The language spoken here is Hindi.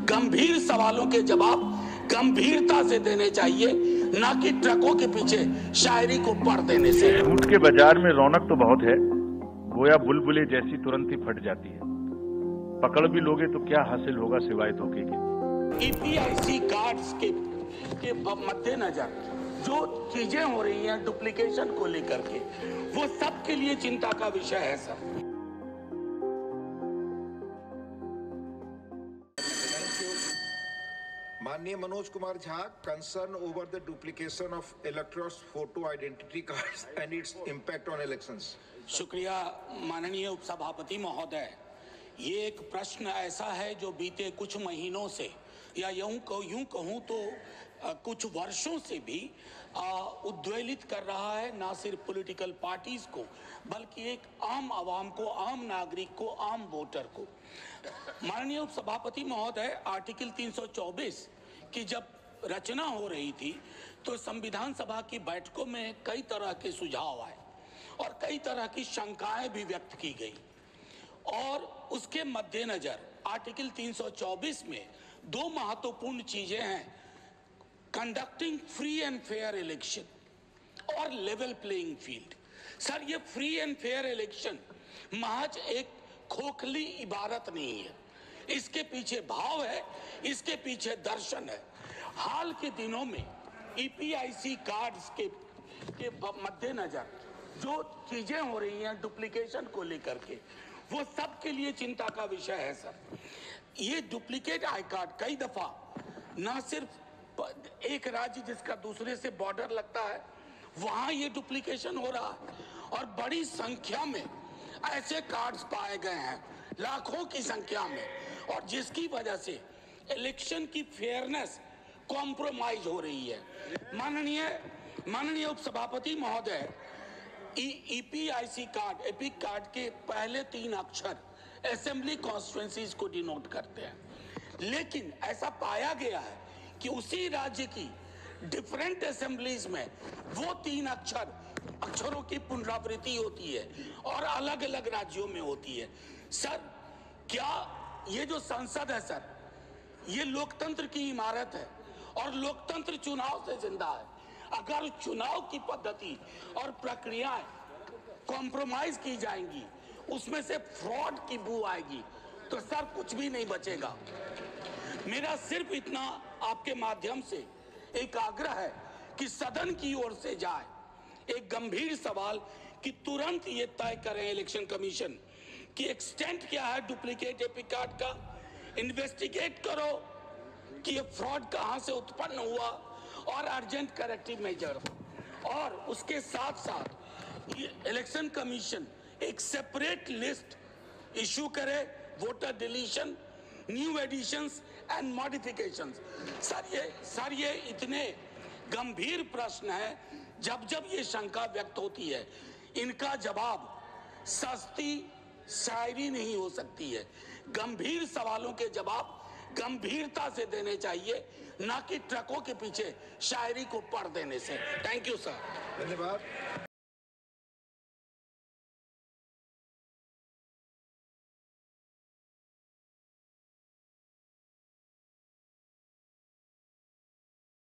गंभीर सवालों के जवाब गंभीरता से देने चाहिए, ना कि ट्रकों के पीछे शायरी को पढ़ देने से। झूठ के बाजार में रौनक तो बहुत है, गोया बुलबुले जैसी तुरंत ही फट जाती है। पकड़ भी लोगे तो क्या हासिल होगा सिवाय धोखे के। ईपीआईसी कार्ड्स के मद्देनजर जो चीजें हो रही हैं डुप्लीकेशन को लेकर के, वो सबके लिए चिंता का विषय है सर। माननीय Manoj Kumar Jha, concern over the duplication of electors photo identity cards and its impact on elections. शुक्रिया माननीय उपसभापति महोदय। ये एक प्रश्न ऐसा है जो बीते कुछ महीनों से या यूं कहूं तो कुछ वर्षों से भी उद्वेलित कर रहा है, ना सिर्फ पॉलिटिकल पार्टीज को बल्कि एक आम आवाम को, आम नागरिक को, आम वोटर को। माननीय उपसभापति महोदय, आर्टिकल 324 की जब रचना हो रही थी तो संविधान सभा की बैठकों में कई तरह के सुझाव आए और कई तरह की शंकाएं भी व्यक्त की गई, और उसके मद्देनजर आर्टिकल 324 में दो महत्वपूर्ण चीजें हैं: conducting free and fair election और लेवल प्लेइंग फील्ड। सर, ये फ्री एंड फेयर इलेक्शन महज एक खोखली इबारत नहीं है, इसके पीछे भाव है, इसके पीछे दर्शन है। हाल के दिनों में ईपीआईसी कार्ड्स के मद्देनजर जो चीजें हो रही हैं डुप्लीकेशन को लेकर के, वो सबके लिए चिंता का विषय है सर। ये डुप्लीकेट आई कार्ड कई दफा ना सिर्फ एक राज्य जिसका दूसरे से बॉर्डर लगता है वहां ये डुप्लीकेशन हो रहा है, और बड़ी संख्या में ऐसे कार्ड्स पाए गए हैं, लाखों की संख्या में, और जिसकी वजह से इलेक्शन की फेयरनेस कॉम्प्रोमाइज हो रही है। माननीय उपसभापति महोदय, ईपीआईसी कार्ड, एपिक कार्ड के पहले 3 अक्षर असेंबली कॉन्स्टिट्यूएंसीज को डिनोट करते हैं, लेकिन ऐसा पाया गया है कि उसी राज्य की डिफरेंट असेंबलीज में वो 3 अक्षरों की पुनरावृत्ति होती है और अलग अलग राज्यों में होती है। सर, क्या ये जो संसद है सर, ये लोकतंत्र की इमारत है और लोकतंत्र चुनाव से जिंदा है। अगर चुनाव की पद्धति और प्रक्रियाएं कॉम्प्रोमाइज की जाएंगी, उसमें से फ्रॉड की बू आएगी, तो सर कुछ भी नहीं बचेगा। मेरा सिर्फ इतना आपके माध्यम से एक आग्रह है कि सदन की ओर से जाए एक गंभीर सवाल कि तुरंत ये तय करें इलेक्शन कमीशन कि एक्सटेंट क्या है डुप्लीकेट एपिक कार्ड का, इन्वेस्टिगेट करो कि ये फ्रॉड कहां से उत्पन्न हुआ और अर्जेंट करेक्टिव मेजर हो। और उसके साथ साथ इलेक्शन कमीशन एक सेपरेट लिस्ट इशू करे, voter deletion, new additions and modifications. Sir ये इतने गंभीर प्रश्न हैं, जब ये शंका व्यक्त होती है, इनका जवाब सस्ती शायरी नहीं हो सकती है। गंभीर सवालों के जवाब गंभीरता से देने चाहिए, ना कि ट्रकों के पीछे शायरी को पढ़ देने से। Thank you sir. धन्यवाद।